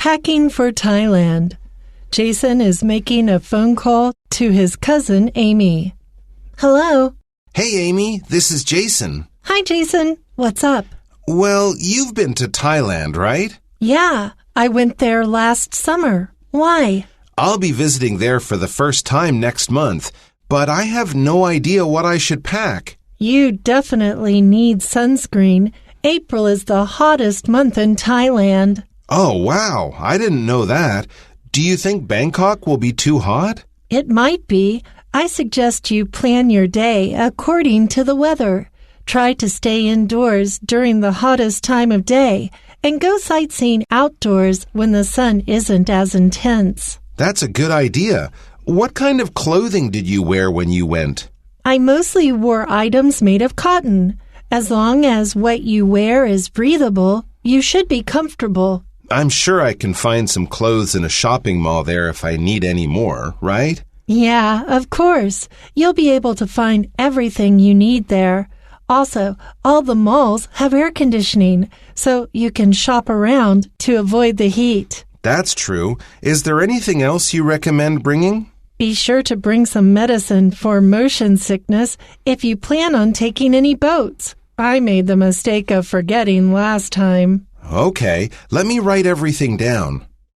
packing for Thailand. Jason is making a phone call to his cousin Amy. Hello. Hey, Amy, this is Jason. Hi, Jason. What's up? Well, you've been to Thailand, right? Yeah, I went there last summer. Why? I'll be visiting there for the first time next month, but I have no idea what I should pack. You definitely need sunscreen. April is the hottest month in Thailand. Oh, wow. I didn't know that. Do you think Bangkok will be too hot? It might be. I suggest you plan your day according to the weather. Try to stay indoors during the hottest time of day and go sightseeing outdoors when the sun isn't as intense. That's a good idea. What kind of clothing did you wear when you went? I mostly wore items made of cotton. As long as what you wear is breathable, you should be comfortable. I'm sure I can find some clothes in a shopping mall there if I need any more, right? Yeah, of course. You'll be able to find everything you need there. Also, all the malls have air conditioning, so you can shop around to avoid the heat. That's true. Is there anything else you recommend bringing? Be sure to bring some medicine for motion sickness if you plan on taking any boats. I made the mistake of forgetting last time. Okay, let me write everything down.